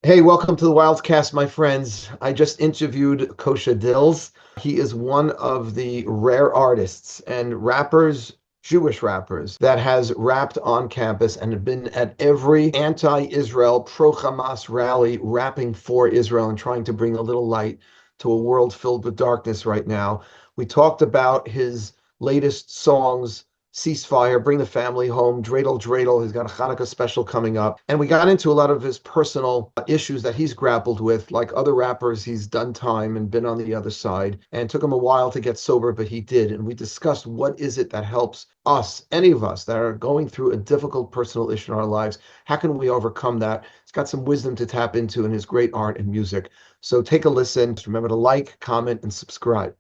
Hey, welcome to the Wildcast, my friends. I just interviewed Kosha Dillz. He is one of the rare artists and rappers, Jewish rappers, that has rapped on campus and have been at every anti-Israel, pro-Hamas rally, rapping for Israel and trying to bring a little light to a world filled with darkness right now. We talked about his latest songs, Ceasefire, Bring the Family Home, Dreidel Dreidel. He's got a Chanukah special coming up. And we got into a lot of his personal issues that he's grappled with. Like other rappers, he's done time and been on the other side. And it took him a while to get sober, but he did. And we discussed what is it that helps us, any of us that are going through a difficult personal issue in our lives. How can we overcome that? He's got some wisdom to tap into in his great art and music. So take a listen. Just remember to like, comment, and subscribe.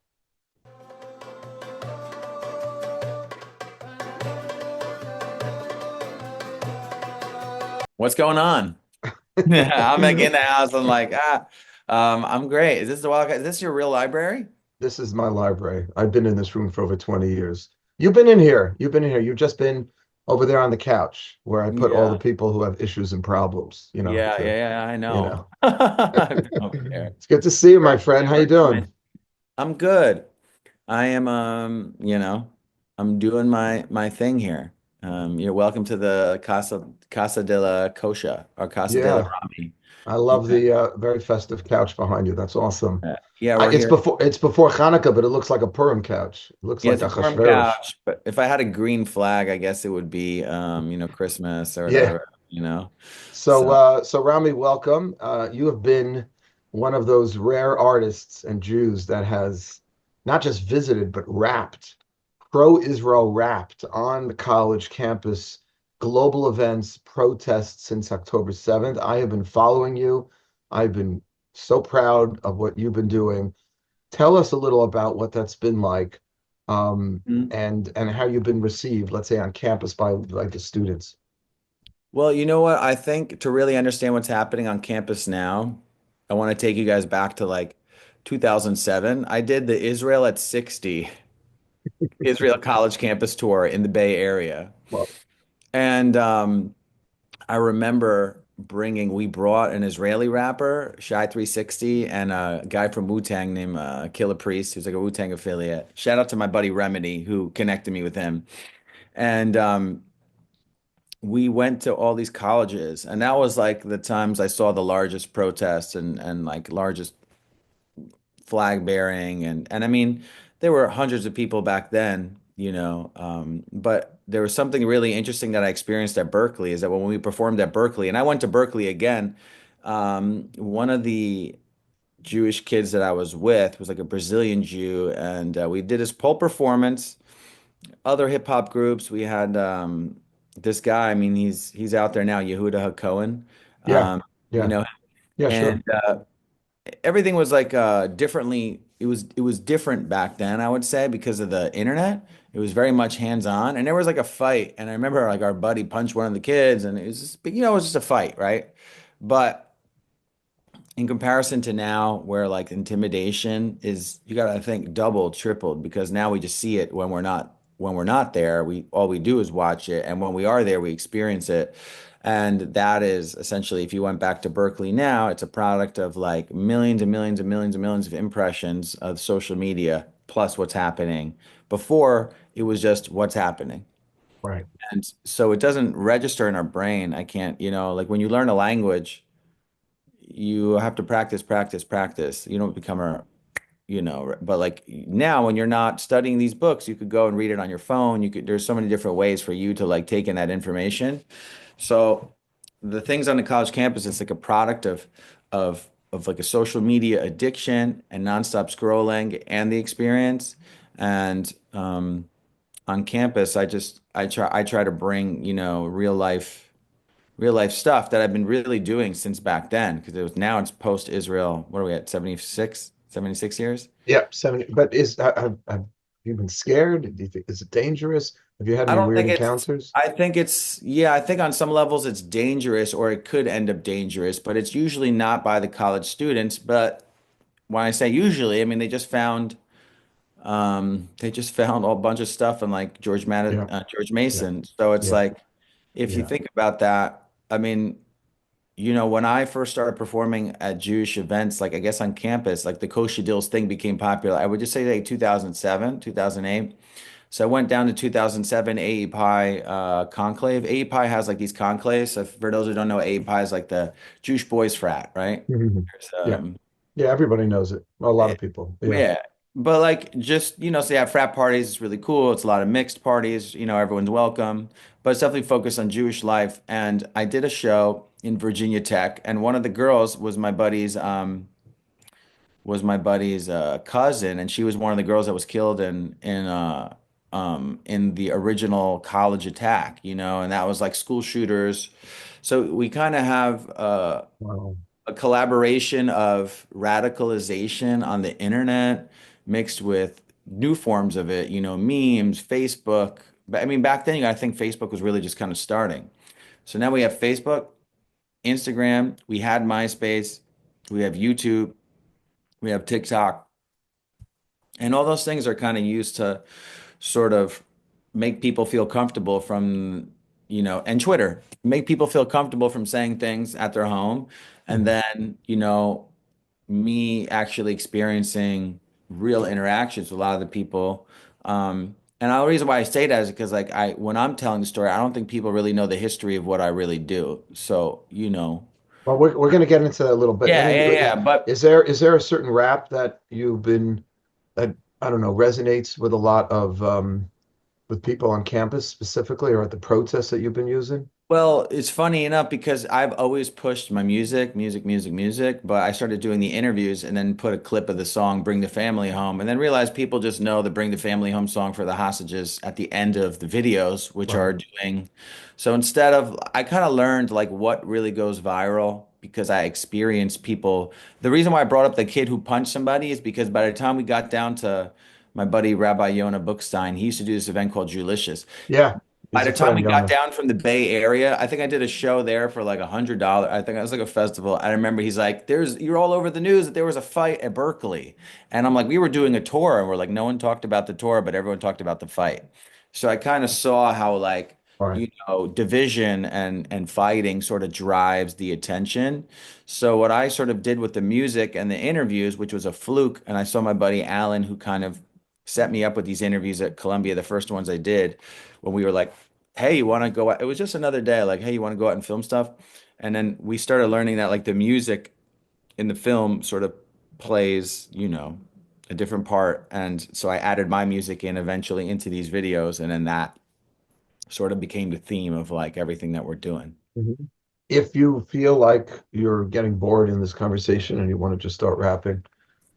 What's going on? I'm like in the house. I'm like, I'm great. Is this the wild? Is this your real library? This is my library. I've been in this room for over 20 years. You've been in here. You've been in here. You've just been over there on the couch where I put all the Yeah, people who have issues and problems, yeah. I you know. know. I've been over there. It's good to see you, my Where, friend. How you where am doing? I? I'm good. I am. I'm doing my thing here. You're welcome to the Casa de la Kosha or Casa de la Yeah, Rami. I Yeah, love the very festive couch behind you. That's awesome. yeah. I, We're it's here. before it's before Hanukkah, but it looks like a Purim couch. It looks Yeah, like it's a a Purim Chashverish. couch, but if I had a green flag, I guess it would be, Christmas or Yeah. whatever. So, So, so Rami, welcome. You have been one of those rare artists and Jews that has not just visited, but rapped, pro-Israel rapped on the college campus, global events, protests since October 7th. I have been following you. I've been so proud of what you've been doing. Tell us a little about what that's been like, mm. and how you've been received, let's say on campus by like the students. Well, you know what? I think to really understand what's happening on campus now, I want to take you guys back to like 2007. I did the Israel at 60 Israel College campus tour in the Bay Area. Well, And I remember we brought an Israeli rapper, Shy 360, and a guy from Wu-Tang named Killer Priest, who's like a Wu-Tang affiliate. Shout out to my buddy Remedy, who connected me with him. And we went to all these colleges, and that was like the times I saw the largest protests and like largest flag bearing and I mean there were hundreds of people back then, but there was something really interesting that I experienced at Berkeley is that when we performed at Berkeley, and I went to Berkeley again, one of the Jewish kids that I was with was like a Brazilian Jew, and we did this whole performance. Other hip hop groups, we had this guy. I mean, he's out there now, Yehuda HaKohen. yeah, You yeah, know, yeah, and sure. everything was like differently. It was different back then, I would say, because of the internet. It was very much hands-on, and there was like a fight. And I remember like our buddy punched one of the kids, and it was just, it was just a fight, right? But in comparison to now, where like intimidation is, you gotta think double, tripled, because now we just see it when we're not there. We all we do is watch it, and when we are there, we experience it. And that is essentially, if you went back to Berkeley now, it's a product of like millions and millions and millions and millions of impressions of social media plus what's happening. Before, it was just what's happening. Right. And so it doesn't register in our brain. I can't, like when you learn a language, you have to practice, practice, practice. You don't become but like now when you're not studying these books, you could go and read it on your phone. There's so many different ways for you to like take in that information. So the things on the college campus, it's like a product of like a social media addiction and nonstop scrolling and the experience. And on campus, I try to bring, real life stuff that I've been really doing since back then, because now it's post Israel. What are we at? 76 years? Yeah, 70. But have you been scared? Do you think is it dangerous? Have you had I any don't weird think it's, encounters? I think it's, yeah, I think on some levels it's dangerous or it could end up dangerous, but it's usually not by the college students. But when I say usually, I mean, they just found a bunch of stuff in like Yeah, George yeah, Mason. So it's yeah, like, if you yeah. think about that, I mean, when I first started performing at Jewish events, like I guess on campus, like the Kosha Dillz thing became popular. I would just say like 2007, 2008. So I went down to 2007 AE conclave. AE has like these conclaves. So for those who don't know, AE is like the Jewish boys frat, right? Mhm. There's, Yeah. Yeah, everybody knows it. A lot eh, of people. Yeah. yeah. But like just, so they have frat parties. It's really cool. It's a lot of mixed parties. Everyone's welcome. But it's definitely focused on Jewish life. And I did a show in Virginia Tech, and one of the girls was my buddy's cousin, and she was one of the girls that was killed in the original college attack, and that was like school shooters. So we kind of have Wow. a collaboration of radicalization on the internet mixed with new forms of it, memes, Facebook. But I mean, back then, I think Facebook was really just kind of starting. So now we have Facebook, Instagram, we had MySpace, we have YouTube, we have TikTok, and all those things are kind of used to sort of make people feel comfortable and Twitter, make people feel comfortable from saying things at their home. And Mhm. then, me actually experiencing real interactions with a lot of the people. And the reason why I say that is because like when I'm telling the story, I don't think people really know the history of what I really do. So, Well, we're going to get into that a little bit. yeah, yeah, yeah. But Is there a certain rap that you've been that I don't know resonates with a lot of with people on campus specifically, or at the protests that you've been using? Well, it's funny enough because I've always pushed my music, music, music, music, but I started doing the interviews and then put a clip of the song Bring the Family Home and then realized people just know the Bring the Family Home song for the hostages at the end of the videos, which Right. are doing. So instead of, I kind of learned like what really goes viral because I experienced people. The reason why I brought up the kid who punched somebody is because by the time we got down to my buddy Rabbi Yonah Bookstein, he used to do this event called Julicious. Yeah, By he's the a time friend, we got Yona. down from the Bay Area, I think I did a show there for like $100. I think it was like a festival. I remember he's like, you're all over the news that there was a fight at Berkeley. And I'm like, we were doing a tour and we're like, no one talked about the tour, but everyone talked about the fight. So I kind of saw how like, Right. division and fighting sort of drives the attention. So what I sort of did with the music and the interviews, which was a fluke, and I saw my buddy Alan, who kind of set me up with these interviews at Columbia, the first ones I did, when we were like, hey, you want to go out? It was just another day, like, hey, you want to go out and film stuff? And then we started learning that like the music in the film sort of plays, a different part. And so I added my music in eventually into these videos, and then that sort of became the theme of like everything that we're doing. Mhm. If you feel like you're getting bored in this conversation and you want to just start rapping,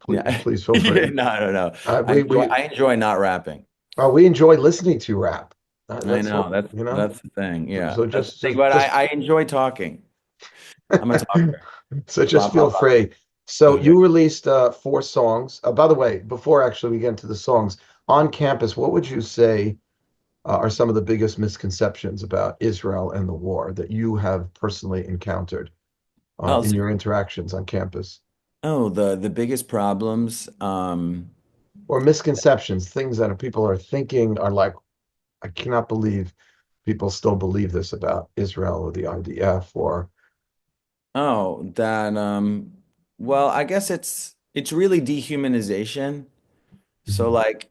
Yeah. please feel free. No, no, no. Uh, I we enjoy we I enjoy not rapping. we enjoy listening to you rap. I That's know. all, That's you know. that's the thing. Yeah. So That's the just thing. just But just I enjoy talking. I'm a talker. so just Blah, blah, feel blah. free. So Okay. you released 4 songs. By the way, before actually we get into the songs, on campus, what would you say are some of the biggest misconceptions about Israel and the war that you have personally encountered Oh, in your interactions on campus? the biggest problems. Or misconceptions, things that people are thinking are like, I cannot believe people still believe this about Israel or the IDF or Well, I guess it's really dehumanization. So Mhm. like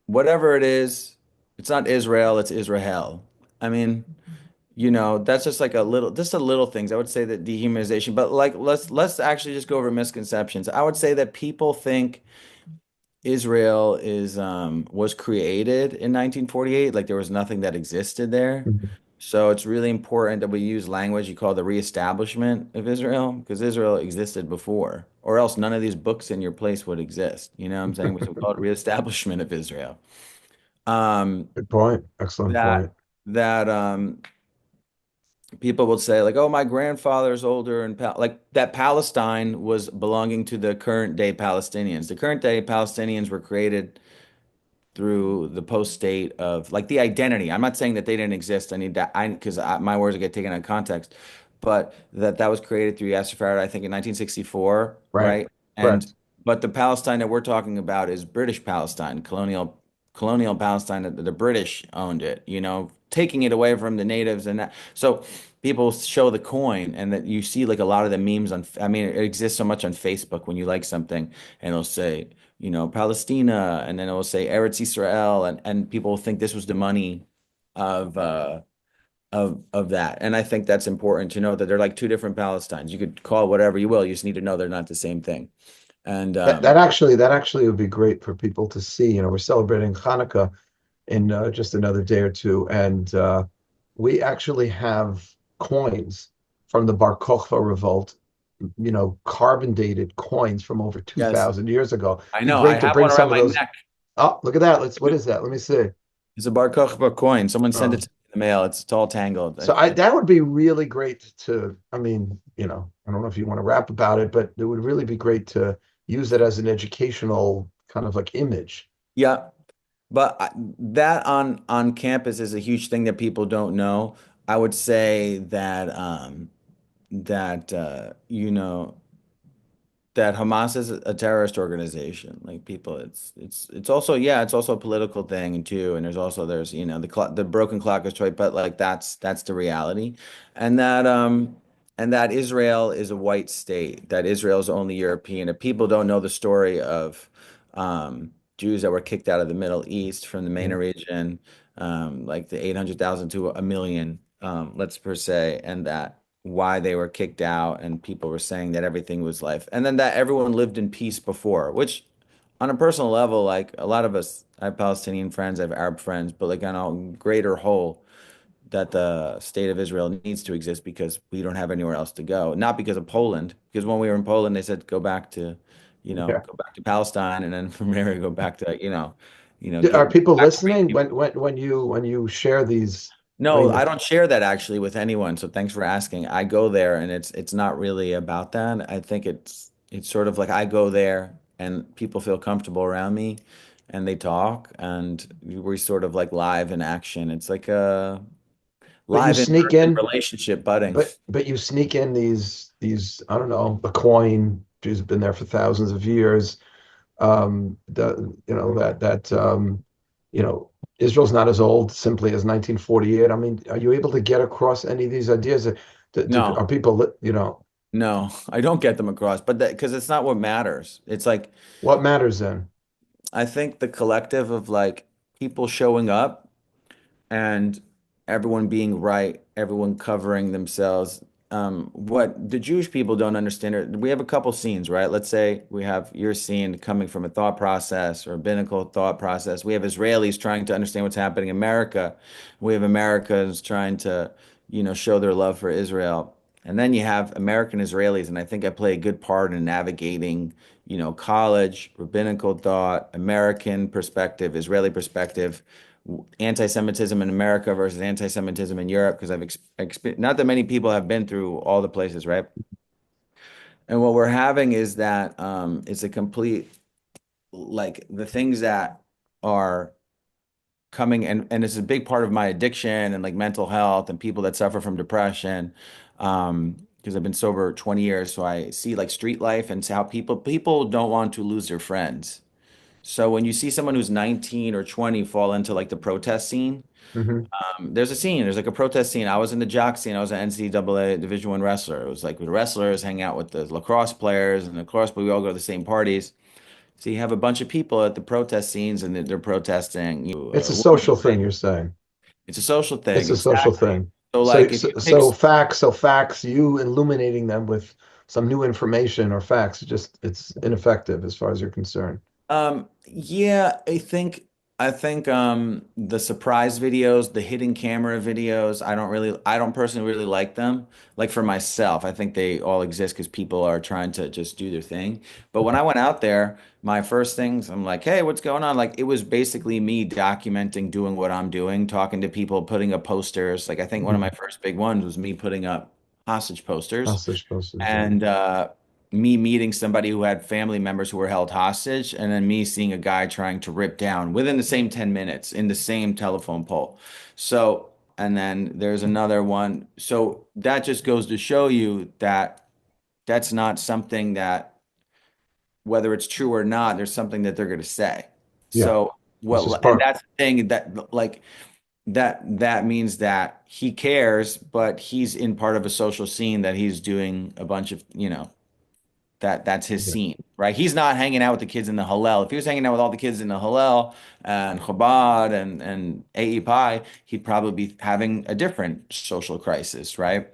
whatever it is, it's not Israel, it's Israel. I mean, that's just like just a little things. I would say that dehumanization, but like let's actually just go over misconceptions. I would say that people think Israel was created in 1948, like there was nothing that existed there. Mhm. So it's really important that we use language you call the reestablishment of Israel, because Israel existed before, or else none of these books in your place would exist. You know what I'm saying? So we call it reestablishment of Israel. Um, Good point. Excellent that point. that people would say like, oh, my grandfather's older and like that Palestine was belonging to the current day Palestinians. The current day Palestinians were created through the post state of like the identity. I'm not saying that they didn't exist. I need that because my words get taken out of context, but that was created through Yasser Arafat, I think in 1964, Right. right? And Correct. but the Palestine that we're talking about is British Palestine, colonial. colonial Palestine, that the British owned it, taking it away from the natives and that. So people show the coin and that you see like a lot of the memes I mean, it exists so much on Facebook when you like something and it'll say, Palestina, and then it will say Eretz Israel, and people think this was the money of of that. And I think that's important to know that they're like two different Palestines. You could call it whatever you will. You just need to know they're not the same thing. And That actually would be great for people to see. We're celebrating Hanukkah in just another day or two, and we actually have coins from the Bar Kokhba revolt. Carbon dated coins from over yes, 2,000 years ago. I Be know. I great to have bring one some around of my those. neck. Oh, look at that. What is that? Let me see. It's a Bar Kokhba coin. Someone sent it Oh, to me in the mail. It's all tangled. so that would be really great to, I mean, I don't know if you want to rap about it, but it would really be great to use it as an educational kind of like image. Yeah, but that on campus is a huge thing that people don't know. I would say that that Hamas is a terrorist organization. Like people, it's also, yeah, it's also a political thing too. And there's the broken clock is right, but like that's the reality, and that Israel is a white state. That Israel is only European. If people don't know the story of Jews that were kicked out of the Middle East from the MENA Yeah. region, like the 800,000 to a million, let's per se, and that why they were kicked out, and people were saying that everything was life, and then that everyone lived in peace before, which on a personal level, like a lot of us, I have Palestinian friends, I have Arab friends, but like on a greater whole, that the state of Israel needs to exist because we don't have anywhere else to go. Not because of Poland, because when we were in Poland, they said Yeah. go back to Palestine, and then from there go back to, get Are people back to listening being. when you share these? I No, I mean, don't share that actually with anyone. So thanks for asking. I go there and it's not really about that. I think it's sort of like I go there and people feel comfortable around me and they talk and we're sort of like live in action. It's like a but you live sneak in-person in, relationship budding. but you sneak in these I don't know, a coin. Jews have been there for thousands of years. That you know Israel's not as old simply as 1948. I mean, are you able to get across any of these ideas? Are No, people no, I don't get them across, but that because it's not what matters. It's like what matters then? I think the collective of like people showing up and everyone being right, everyone covering themselves. What the Jewish people don't understand are we have a couple scenes, right? Let's say we have your scene coming from a thought process or rabbinical thought process. We have Israelis trying to understand what's happening in America. We have Americans trying to, show their love for Israel. And then you have American Israelis, and I think I play a good part in navigating, college, rabbinical thought, American perspective, Israeli perspective, anti-Semitism in America versus anti-Semitism in Europe because I've experienced not that many people have been through all the places, right? And what we're having is that it's a complete like the things that are coming and it's a big part of my addiction and like mental health and people that suffer from depression. Because I've been sober 20 years, so I see like street life and how people don't want to lose their friends. So when you see someone who's 19 or 20 fall into like the protest scene, Hmm. there's a scene. There's like a protest scene. I was in the jock scene. I was an NCAA Division One wrestler. It was like the wrestlers hang out with the lacrosse players and the lacrosse, but we all go to the same parties. So you have a bunch of people at the protest scenes, and they're protesting. It's a social thing, you're saying. It's a social thing, It's a social exactly. thing. So So, like if so, you take, so facts, you illuminating them with some new information or facts, it's ineffective as far as you're concerned. yeah, I think the surprise videos, the hidden camera videos, I don't personally really like them. Like for myself, I think they all exist because people are trying to just do their thing. But when I went out there, my first things, I'm like, hey, what's going on? Like it was basically me documenting doing what I'm doing, talking to people, putting up posters. Like I think one of my Mhm. first big ones was me putting up hostage posters Hostage posters, yeah. and me meeting somebody who had family members who were held hostage, and then me seeing a guy trying to rip down within the same 10 minutes in the same telephone pole. So, and then there's another one. So that just goes to show you that that's not something that, whether it's true or not, there's something that they're going to say. Yeah. So It's just And part. that's the thing that like that means that he cares, but he's in part of a social scene that he's doing a bunch of, that's his Yeah. scene, right? He's not hanging out with the kids in the Hillel. If he was hanging out with all the kids in the Hillel and Chabad and AEPI, he'd probably be having a different social crisis, right?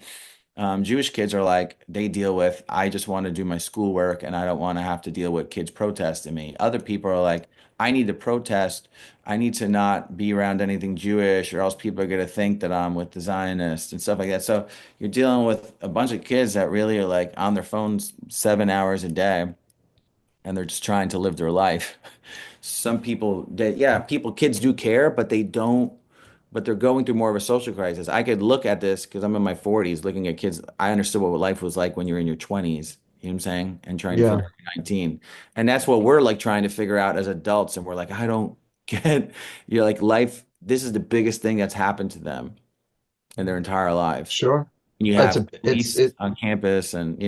Jewish kids are like, they deal with, I just want to do my schoolwork and I don't want to have to deal with kids protesting me. Other people are like, I need to protest. I need to not be around anything Jewish or else people are going to think that I'm with the Zionists and stuff like that. So you're dealing with a bunch of kids that really are like on their phones 7 hours a day and they're just trying to live their life. Some people that, yeah, kids do care, but they don't, but they're going through more of a social crisis. I could look at this because I'm in my 40s looking at kids. I understood what life was like when you're in your 20s, you know what I'm saying? And trying to figure Yeah. out 19. And that's what we're like trying to figure out as adults. And we're like, I don't get, you're like, life, this is the biggest thing that's happened to them in their entire lives. Sure. You It's have a police on campus and,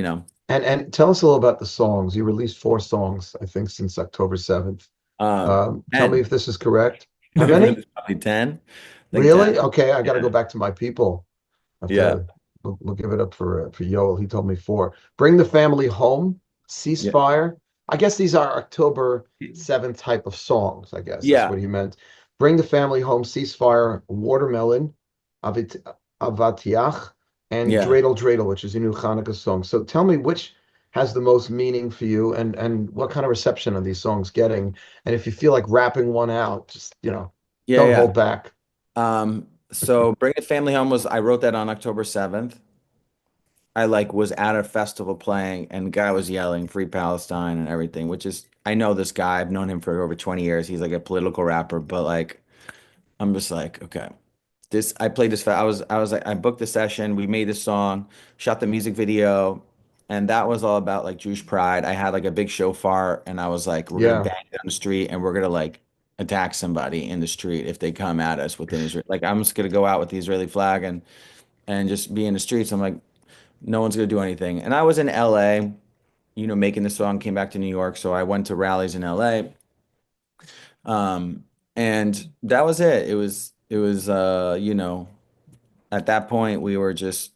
and tell us a little about the songs. You released 4 songs, I think, since October 7th. Tell me 10. if this is correct. How We many? really probably 10. I think 10. Really? Okay, I got to go Yeah. back to my people. I have Yeah. to. We'll give it up for Yoel. He told me 4. Bring the family home. Yeah. Ceasefire. I guess these are October 7th type of songs. I guess that's Yeah. what he meant. Bring the family home. Ceasefire. Watermelon. Avit Avatiach. And Yeah. Dreidel Dreidel, which is a new Hanukkah song. So tell me which has the most meaning for you, and what kind of reception are these songs getting? And if you feel like rapping one out, just Yeah. don't Yeah. hold back. So Bring the Family Home I wrote that on October 7th. I like was at a festival playing and the guy was yelling Free Palestine and everything, which is, I know this guy, I've known him for over 20 years. He's like a political rapper, but like, I'm just like, okay. I played this, I was like, I booked the session, we made the song, shot the music video, and that was all about like Jewish pride. I had like a big shofar and I was like, we're gonna Yeah, bang down the street and we're gonna like attack somebody in the street if they come at us with an Israel. Like I'm just gonna go out with the Israeli flag and just be in the streets. I'm like, no one's gonna do anything. And I was in LA, making the song, came back to New York, so I went to rallies in LA. Um, and that was it. It was at that point we were just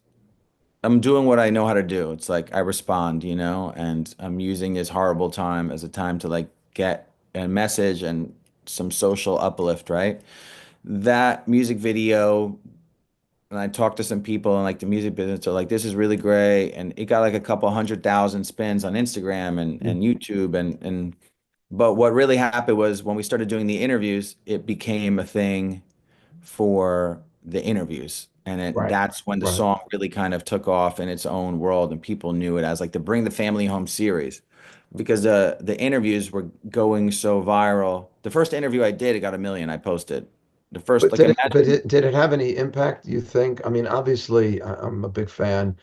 I'm doing what I know how to do. It's like I respond, and I'm using this horrible time as a time to like get a message and some social uplift, right? That music video, and I talked to some people in like the music business are like, this is really great. And it got like a couple 100,000 spins on Instagram and YouTube and but what really happened was when we started doing the interviews, it became a thing for the interviews. And right, that's when the right. song really kind of took off in its own world and people knew it as like the Bring the Family Home series because the interviews were going so viral. The first interview I did, it got 1 million. I posted the first, But like imagine, did it have any impact, you think? I mean, obviously, I'm a big fan,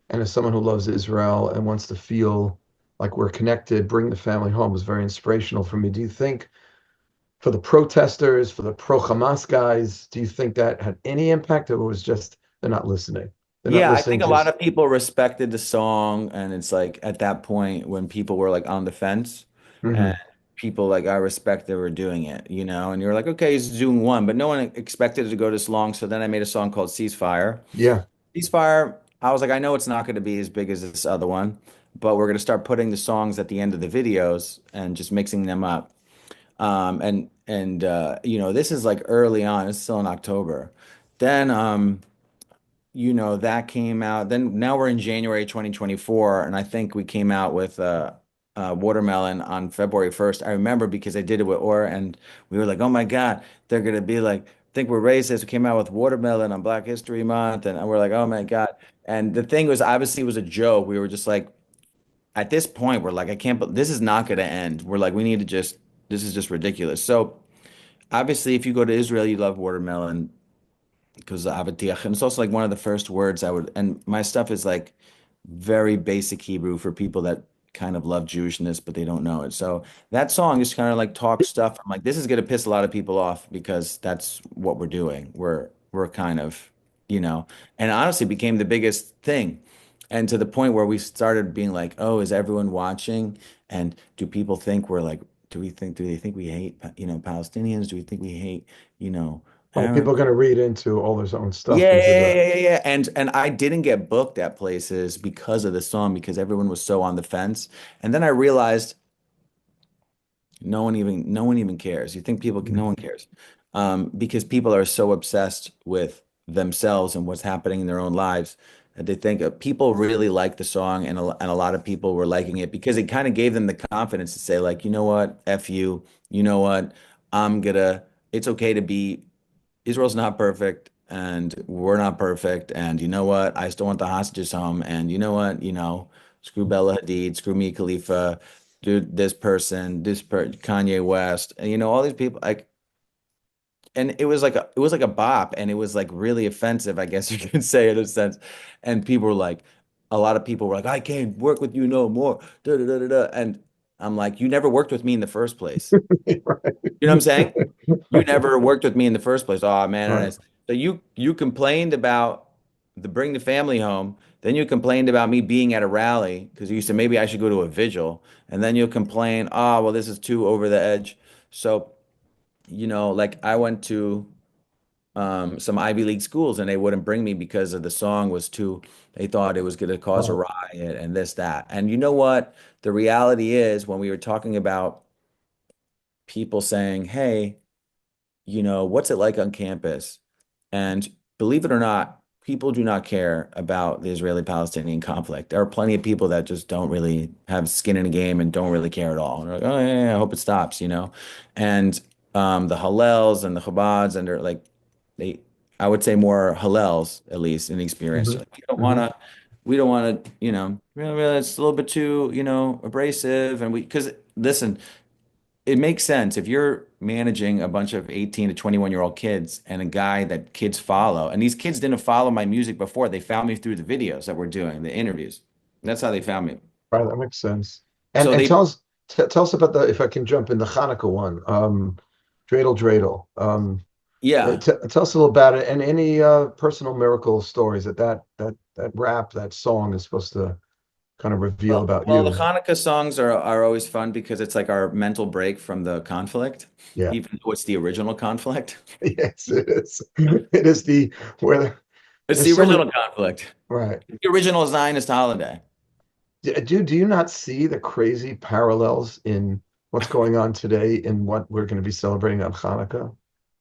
and as someone who loves Israel and wants to feel like we're connected, bring the family home was very inspirational for me. Do you think for the protesters, for the pro-Hamas guys, do you think that had any impact, or it was just they're not listening? They're not yeah, I listening think a to lot us. of people respected the song. And it's like at that point when people were like on the fence and Hmm. people like I respect they were doing it, and you're like, okay, he's doing one, but no one expected it to go this long. So then I made a song called Ceasefire. Yeah, Ceasefire, I was like, I know it's not going to be as big as this other one, but we're going to start putting the songs at the end of the videos and just mixing them up. This is like early on, it's still in October. Then that came out. Then now we're in January 2024, and I think we came out with Watermelon on February 1st. I remember because I did it with Aura, and we were like, oh my God, they're gonna be like, think we're racist. We came out with Watermelon on Black History Month, and we're like, oh my God. And the thing was, obviously, it was a joke. We were just like, at this point, we're like, I can't, but this is not gonna end. We're like, we need to just, this is just ridiculous. So obviously, if you go to Israel, you love watermelon because the avatiach, and it's also like one of the first words I would. And my stuff is like very basic Hebrew for people that kind of love Jewishness, but they don't know it. So that song is kind of like talk stuff. I'm like, this is gonna piss a lot of people off because that's what we're doing. We're kind of, and honestly became the biggest thing. And to the point where we started being like, oh, is everyone watching? And do people think we're like do they think we hate, Palestinians? Do we think we hate, you know, Well, people Arabs? are going to read into all their own stuff Yeah, into yeah, the. yeah, yeah, yeah. And I didn't get booked at places because of the song because everyone was so on the fence. And then I realized no one even cares. You think people, no one cares. Because people are so obsessed with themselves and what's happening in their own lives that they think people really like the song and a lot of people were liking it because it kind of gave them the confidence to say like, you know what, F you, you know what, I'm gonna, it's okay to be Israel's not perfect and we're not perfect. And you know what? I still want the hostages home. And you know what? Screw Bella Hadid, screw me, Khalifa, dude, this person, Kanye West, and all these people like, and it was like a bop and it was like really offensive, I guess you could say in a sense. And people were like, a lot of people were like, I can't work with you no more. Da, da, da, da, da. And I'm like, you never worked with me in the first place. You know what I'm saying? You Right. never worked with me in the first place. Oh man, and Right. so you complained about the bring the family home. Then you complained about me being at a rally because you said maybe I should go to a vigil. And then you'll complain, oh well, this is too over the edge. So, like I went to some Ivy League schools and they wouldn't bring me because of the song was too, they thought it was going to cause a Right. riot and this, that. And you know what? The reality is when we were talking about people saying, hey, what's it like on campus? And believe it or not, people do not care about the Israeli-Palestinian conflict. There are plenty of people that just don't really have skin in the game and don't really care at all. And they're like, oh yeah, yeah, I hope it stops. And the Hillels and the Chabads and they're like they I would say more Hillels at least in experience. Hmm. Like, Hmm. we don't want to, really, it's a little bit too, abrasive and because listen, it makes sense if you're managing a bunch of 18 to 21-year-old kids and a guy that kids follow. And these kids didn't follow my music before. They found me through the videos that we're doing, the interviews. That's how they found me. Right. That makes sense. And So and they, tell us about the if I can jump in the Hanukkah one. Dreidel Dreidel. yeah. Tell us a little about it and any personal miracle stories that rap that song is supposed to kind of reveal about Well, the you. Hanukkah songs are always fun because it's like our mental break from the conflict, Yeah. even though it's the original conflict. Yes, it is. It is the where It's there's the so many. original conflict. Right. The original Zionist holiday. Do you not see the crazy parallels in what's going on today in what we're going to be celebrating on Hanukkah?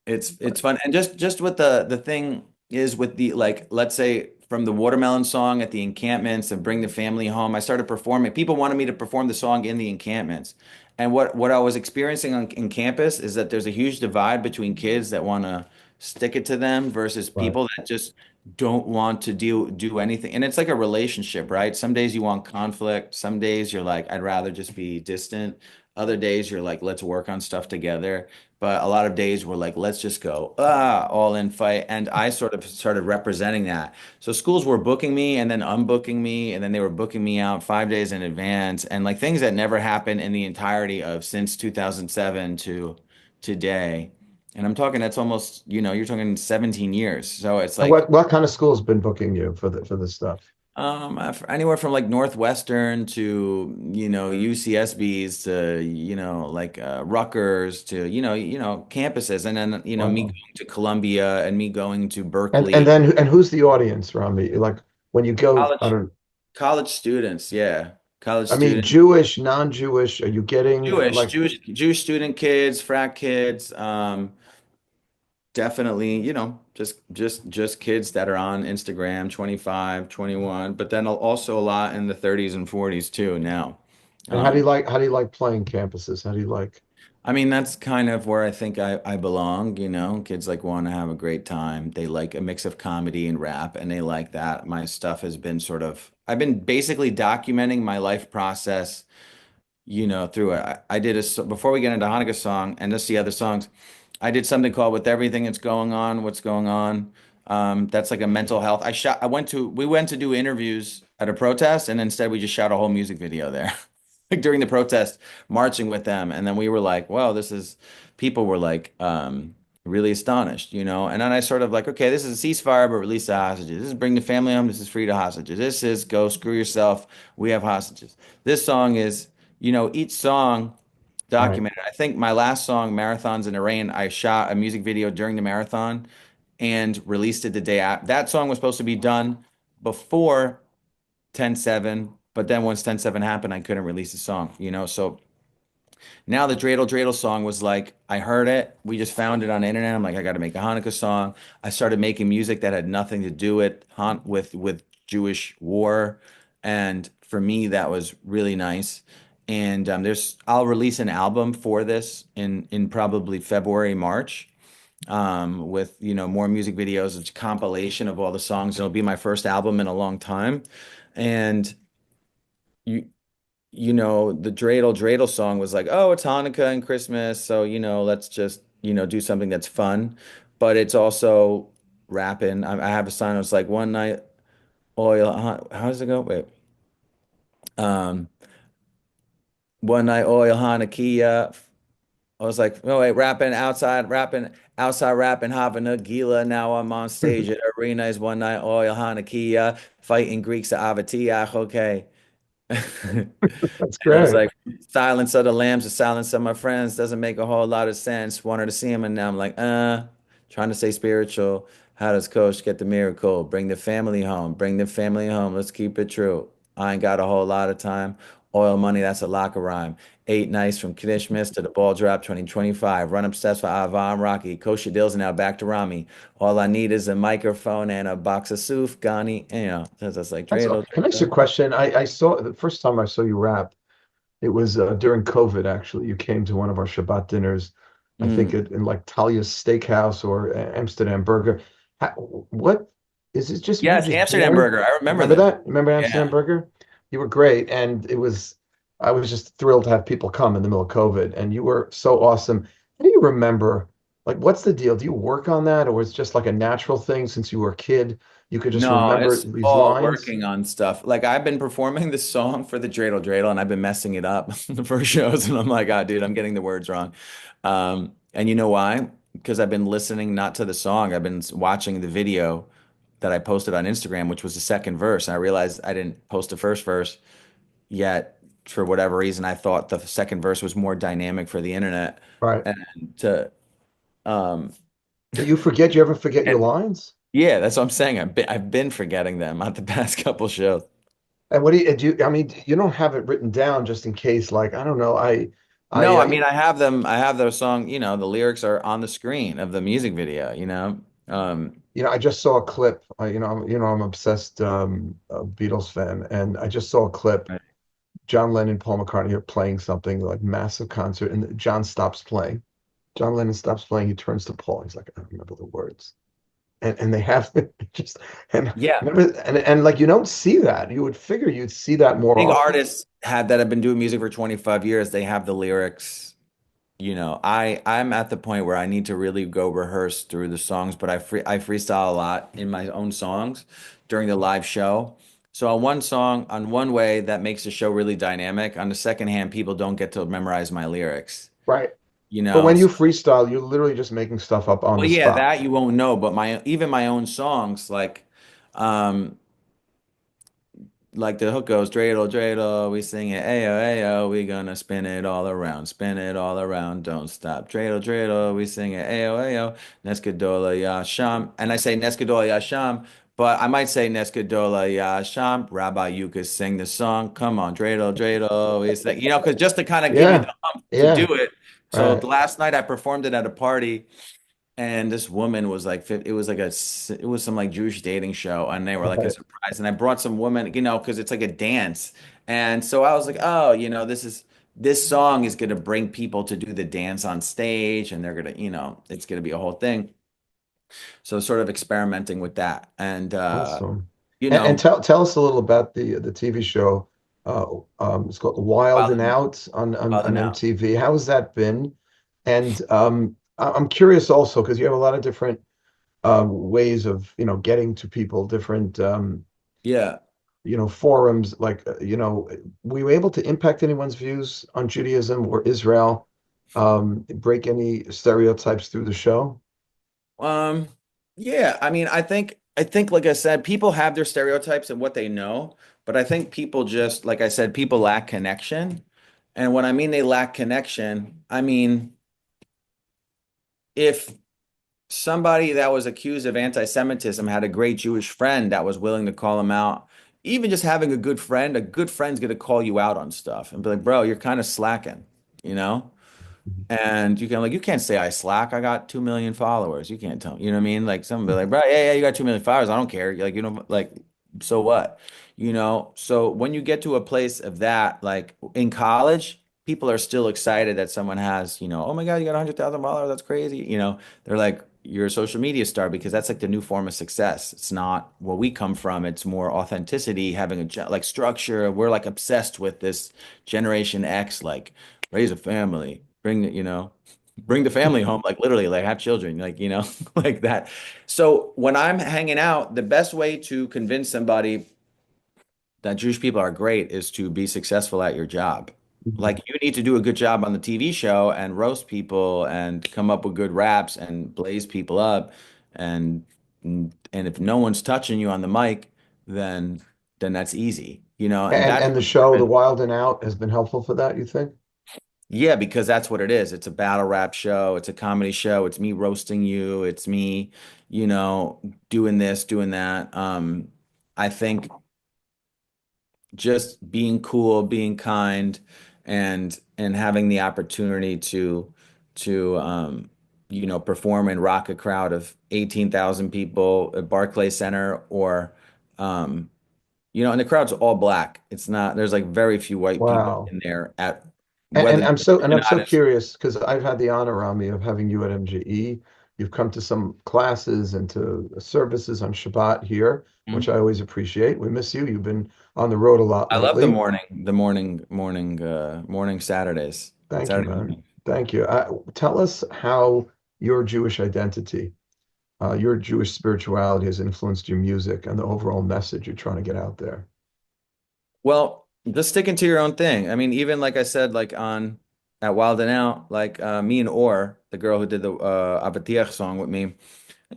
It's fun. And just what the thing is with the like let's say from the watermelon song at the encampments and bring the family home, I started performing. People wanted me to perform the song in the encampments. And what I was experiencing in campus is that there's a huge divide between kids that want to stick it to them versus Right. people that just don't want to do anything. And it's like a relationship, right? Some days you want conflict, some days you're like, I'd rather just be distant. Other days you're like, let's work on stuff together. But a lot of days we're like, let's just go, all in fight. And I sort of started representing that. So schools were booking me and then unbooking me, and then they were booking me out 5 days in advance, and like things that never happened in the entirety of since 2007 to today. And I'm talking that's almost, you're talking 17 years. So it's And like what kind of school's been booking you for the for this stuff? anywhere from like Northwestern to, UCSBs to, like Rutgers to, campuses. And then, me Wow. going to Columbia and me going to And Berkeley, then and who's the audience, Rami? Like when you go, I college, don't. college students. Yeah. College I mean, students, Jewish, non-Jewish. Are you getting Jewish, like? Jewish, Jewish student kids, frat kids, definitely, just kids that are on Instagram, 25, 21, but then also a lot in the 30s and 40s too now. And Um, how do you like playing campuses? How do you like? I mean, that's kind of where I think I belong, Kids like want to have a great time. They like a mix of comedy and rap, and they like that. My stuff has been I've been basically documenting my life process, through it. I did before we get into Hanukkah song and just the other songs, I did something called With Everything That's Going On, What's Going On. That's like a mental health. We went to do interviews at a protest, and instead we just shot a whole music video there. Like during the protest, marching with them. And then we were like, well, people were like, really astonished. And then I sort of like, okay, this is a ceasefire, but release the hostages. This is bring the family home. This is free the hostages. This is go screw yourself. We have hostages. This song is, each song Right. documented. I I think my last song, Marathons in the Rain, I shot a music video during the marathon and released it the day after. That song was supposed to be done before 10/7, but then once 10/7 happened, I couldn't release the song, you know? So now the Dreidel Dreidel song was like, I heard it. We just found it on the internet. I'm like, I got to make a Hanukkah song. I started making music that had nothing to do with Jewish war, and for me, that was really nice. And I'll release an album for this in probably February, March, with more music videos. It's a compilation of all the songs. It'll be my first album in a long time, and you the Dreidel Dreidel song was like, oh, it's Hanukkah and Christmas, so let's just do something that's fun, but it's also rapping. I have a song that's like one night oil. How does it go? Wait, um, one night oil Hanukkah. I was like, oh wait, rapping outside, rapping, having a gila. Now I'm on stage at arena. Is one night oil Hanukkah, fighting Greeks at Avatiach. Okay. That's And I was great. like, silence of the lambs, the silence of my friends doesn't make a whole lot of sense. Wanted to see him, and now I'm like, trying to stay spiritual. How does Coach get the miracle? Bring the family home. Bring the family home. Let's keep it true. I ain't got a whole lot of time. Oil money, that's a locker rhyme. 8 nights from Christmas to the ball drop 2025. Run up steps for Ava, I'm Rocky. Kosha Dillz now back to Rami. All I need is a microphone and a box of Sufgani. That's like That's all. dreidel, Can I ask you a dreidel. question? I saw the first time I saw you rap, it was during COVID, actually. You came to one of our Shabbat dinners, I think Mm. in like Talia's Steakhouse or Amsterdam Burger. How, what is it just you Yes, just Amsterdam born? Burger. I remember Remember this. that? Remember Amsterdam Yeah. Burger? You were great. And I was just thrilled to have people come in the middle of COVID. And you were so awesome. How do you remember, like, what's the deal? Do you work on that, or it's just like a natural thing since you were a kid? You could just No, remember it's these all lines? working on stuff. Like I've been performing this song for the Dreidel Dreidel and I've been messing it up the first shows and I'm like, oh dude, I'm getting the words wrong. And you know why? Because I've been listening not to the song. I've been watching the video that I posted on Instagram, which was the second verse. And I realized I didn't post the first verse yet. For whatever reason, I thought the second verse was more dynamic for the internet. Right. And to um You ever forget your and lines? yeah, that's what I'm saying. I've been forgetting them at the past couple shows. And what do you, I mean, you don't have it written down just in case, like, I don't know, No, I you mean I have them. I have their song. The lyrics are on the screen of the music video. I just saw a clip, I'm obsessed, Beatles fan, and I just saw a clip, Right. John Lennon, Paul McCartney are playing something like massive concert, and John stops playing. John Lennon stops playing. He turns to Paul. He's like, I don't remember the words. And they have just, and Yeah, remember, and like, you don't see that. You would figure you'd see that more big often. artists have been doing music for 25 years. They have the lyrics. I'm at the point where I need to really go rehearse through the songs, but I freestyle a lot in my own songs during the live show. So on one way that makes the show really dynamic. On the second hand, people don't get to memorize my lyrics. Right. You But know, when you freestyle, you're literally just making stuff up on Well, the yeah, spot. that you won't know, but my own songs um like the hook goes dreidel dreidel, we sing it ayo ayo, we gonna spin it all around, don't stop. Dreidel dreidel, we sing it ayo ayo, Neskadola yasham, and I say Neskadola yasham, but I might say Neskadola yasham. Rabbi, you could sing the song. Come on, dreidel dreidel, we sing, because just to kind of give you Yeah. the hump to do Yeah. it. So Right. last night I performed it at a party. And this woman was like, it was some like Jewish dating show, and they were like a Right. surprise. And I brought some women, because it's like a dance. And so I was like, oh, this song is gonna bring people to do the dance on stage, and they're gonna, it's gonna be a whole thing. So sort of experimenting with that, and Awesome. you And know, tell us a little about the TV show. It's called Wild while and Out while they're on now, MTV. How has that been? And I'm curious also because you have a lot of different ways of getting to people, different yeah. forums. Like were you able to impact anyone's views on Judaism or Israel? Break any stereotypes through the show? Um, yeah, I mean, I think like I said, people have their stereotypes and what they know, but I think people just, like I said, people lack connection. And when I mean they lack connection, I mean if somebody that was accused of anti-Semitism had a great Jewish friend that was willing to call him out, even just having a good friend's gonna call you out on stuff and be like, bro, you're kind of slacking, you know? And you can like you can't say I slack. I got 2 million followers. You can't tell me. You know what I mean? Like someone be like, bro, yeah, yeah, you got 2 million followers. I don't care. Like you know, like so what? You know. So when you get to a place of that, like in college, people are still excited that someone has, oh my God, you got 100,000 followers. That's crazy. They're like you're a social media star because that's like the new form of success. It's not where we come from. It's more authenticity, having like structure. We're like obsessed with this Generation X, like raise a family, bring the family home, like literally, like have children, like, like that. So when I'm hanging out, the best way to convince somebody that Jewish people are great is to be successful at your job. Mhm. Like you need to do a good job on the TV show and roast people and come up with good raps and blaze people up. And and if no one's touching you on the mic, then that's easy, and And that's the show, The Wild and Out, has been helpful for that, you think? yeah, because that's what it is. It's a battle rap show. It's a comedy show. It's me roasting you. It's me, you know, doing this, doing that. I think just being cool, being kind, and having the opportunity to perform and rock a crowd of 18,000 people at Barclays Center or um, and the crowd's all black. It's not, there's like very few white people Wow. in there at whether And I'm you're so not as curious because I've had the honor on me of having you at MGE. You've come to some classes and to services on Shabbat here, which I always appreciate. We miss you. You've been on the road a lot I love the lately. morning Saturdays. Thank you, Saturday man. morning. Thank you. Tell us how your Jewish identity, your Jewish spirituality has influenced your music and the overall message you're trying to get out there. Well, just sticking to your own thing. I mean, even like I said, like on at Wild and Out, like me and Or, the girl who did the Avatiach song with me,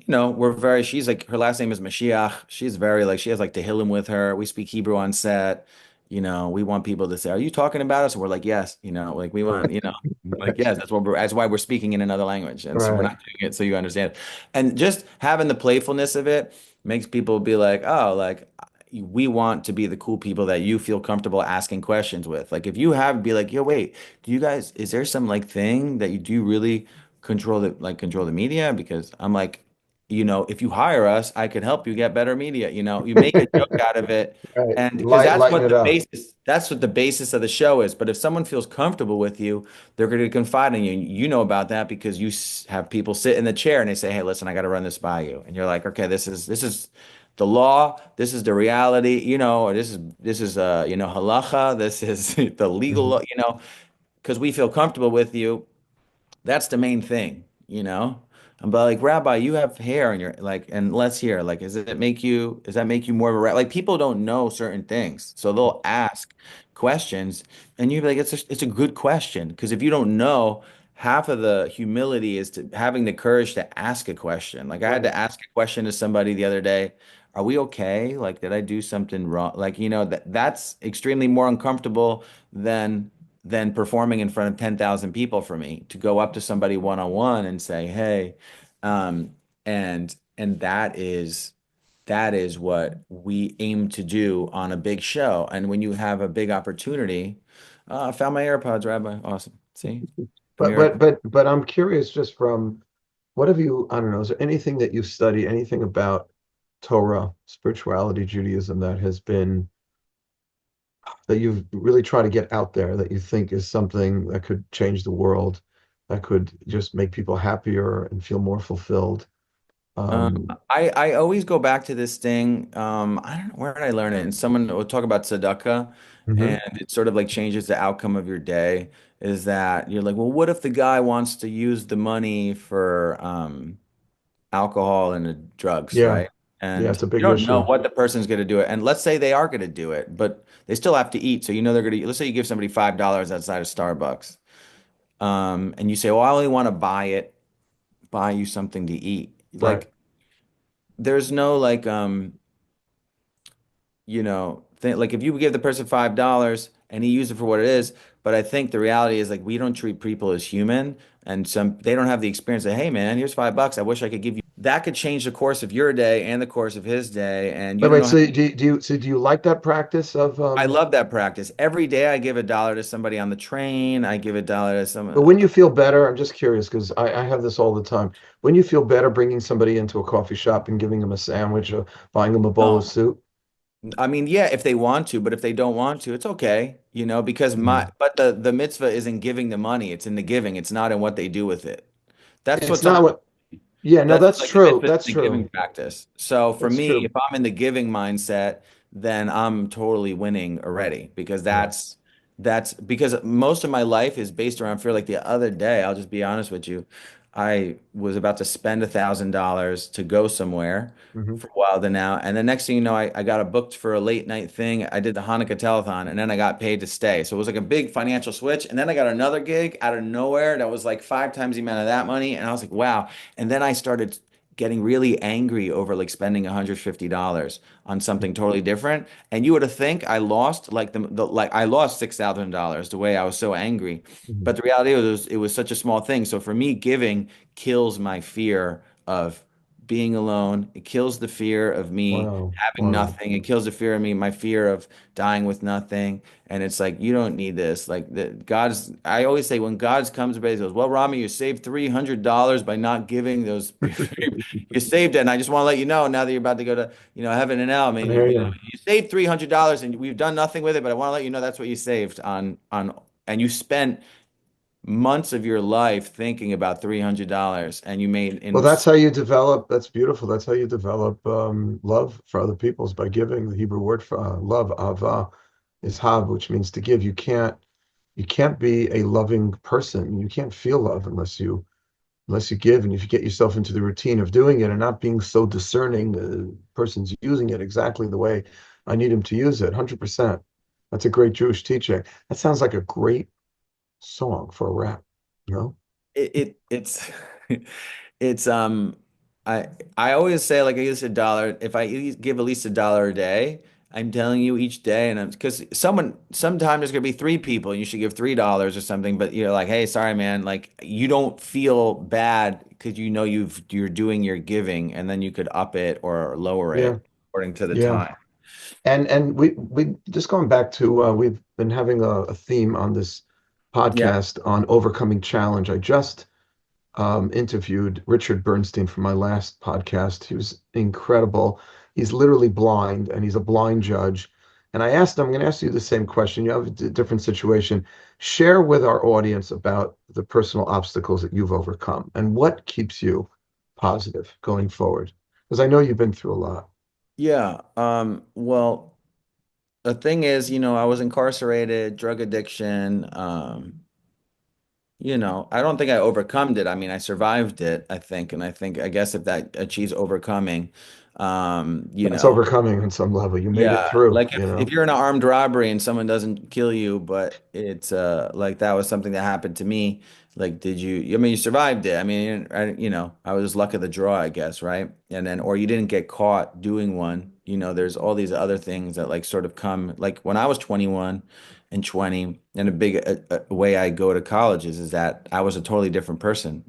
we're very, she's like, her last name is Mashiach. She's very like, she has like Tehillim with her. We speak Hebrew on set. We want people to say, are you talking about us? And we're like, yes, like we want, like, yes, that's why we're speaking in another language. And so we're Right. not doing it so you understand. And just having the playfulness of it makes people be like, oh, like, we want to be the cool people that you feel comfortable asking questions with. Like if you have, be like, yo, wait, do you guys, is there some like thing that you do really control the media? Because I'm like, if you hire us, I could help you get better media. You make a joke out of it. Right. And because Lighten it up. that's what the basis of the show is. But if someone feels comfortable with you, they're going to confide in you. You know about that because you have people sit in the chair and they say, "Hey, listen, I got to run this by you." And you're like, "Okay, this is the law. This is the reality. Or this is halacha. This is the legal Mhm. law. Because we feel comfortable with you." That's the main thing, you know? I'm like, Rabbi, you have hair in your like, and let's hear, like, does that make you more of a like people don't know certain things. So they'll ask questions and you're like, it's a good question. Because if you don't know, half of the humility is to having the courage to ask a question. Like I had to Right. ask a question to somebody the other day. Are we okay? Like, did I do something wrong? Like, that's extremely more uncomfortable than performing in front of 10,000 people for me to go up to somebody one on one and say, "Hey," and that is what we aim to do on a big show. And when you have a big opportunity, I found my AirPods, Rabbi. Awesome. See, from But your I'm curious just from what have you, I don't know, is there anything that you've studied, anything about Torah, spirituality, Judaism that has been that you've really tried to get out there that you think is something that could change the world, that could just make people happier and feel more fulfilled? Um, I always go back to this thing. I don't know where did I learn it. And someone will talk about tzedakah, and mhm. it sort of like changes the outcome of your day. Is that you're like, well, what if the guy wants to use the money for alcohol and the drugs, Yeah, right? yeah, And it's a you big don't know issue. what the person's going to do it. And let's say they are going to do it, but they still have to eat. So they're going to. Let's say you give somebody $5 outside of Starbucks, and you say, well, I only want to buy you something to eat. Right. Like there's no like like if you give the person $5 and he used it for what it is. But I think the reality is like we don't treat people as human, and some they don't have the experience of, hey man, here's $5. I wish I could give you. That could change the course of your day and the course of his day, and you Wait, don't wait. know how. So do you like that practice of I love that practice. Every day I give $1 to somebody on the train. I give $1 to but someone. when you feel better, I'm just curious because I have this all the time. When you feel better bringing somebody into a coffee shop and giving them a sandwich or buying them a bowl of No. soup? I mean, yeah, if they want to, but if they don't want to, it's okay, because Mhm. but the mitzvah isn't giving the money, it's in the giving. It's not in what they do with it. That's It's what's not what, yeah, no, That's that's like the true. mitzvah is That's the giving true. practice. So for That's me, true. if I'm in the giving mindset, then I'm totally winning already because Yeah. that's because most of my life is based around fear. Like the other day, I'll just be honest with you, I was about to spend $1,000 to go somewhere Hmm. for a while then now, and the next thing you know, I got a booked for a late night thing. I did the Hanukkah telethon, and then I got paid to stay. So it was like a big financial switch, and then I got another gig out of nowhere that was like 5 times the amount of that money, and I was like, wow. And then I started getting really angry over like spending $150 on something totally different. And you would have think I lost like like I lost $6,000 the way I was so angry. Hmm. But the reality was it was such a small thing. So for me, giving kills my fear of being alone. It kills the fear of me Wow. having Wow. nothing. It kills the fear of me, my fear of dying with nothing. And it's like, you don't need this. Like I always say when God comes to he goes, well, Rami, you saved $300 by not giving those, you saved it. And I just want to let you know now that you're about to go to, heaven and hell, I I mean, hear you. you saved $300 and we've done nothing with it, but I want to let you know that's what you saved and you spent months of your life thinking about $300 and you made Well, in, that's how you develop. That's beautiful. That's how you develop love for other peoples by giving. The Hebrew word for love, avah, is hav, which means to give. You can't be a loving person. You can't feel love unless you give, and if you get yourself into the routine of doing it and not being so discerning, the person's using it exactly the way I need him to use it, 100%. That's a great Jewish teaching. That sounds like a great song for a rap, you know? it's it's I I always say like I use $1 if give at least $1 a day. I'm telling you each day, and I'm because sometimes there's gonna be three people, and you should give $3 or something. But you're like, hey, sorry, man, like you don't feel bad because you're doing your giving, and then you could up it or lower Yeah, it according to the yeah. time. And we just going back to we've been having a theme on this Yeah. podcast on overcoming challenge. I just interviewed Richard Bernstein for my last podcast. He was incredible. He's literally blind and he's a blind judge. And I asked him, I'm going to ask you the same question. You have a different situation. Share with our audience about the personal obstacles that you've overcome and what keeps you positive going forward. Because I know you've been through a lot. Yeah. Well, the thing is, I was incarcerated, drug addiction. I don't think I overcome it. I mean, I survived it, I think. And I guess if that achieves overcoming, um, you That's know, overcoming on some level. You made it yeah, through, like you if know? you're in an armed robbery and someone doesn't kill you, but it's like that was something that happened to me. Like, I mean, you survived it. I mean, I was just luck of the draw, I guess, right? And then, or you didn't get caught doing one. There's all these other things that like sort of come. Like when I was 21 and 20, and a big way I go to college is that I was a totally different person.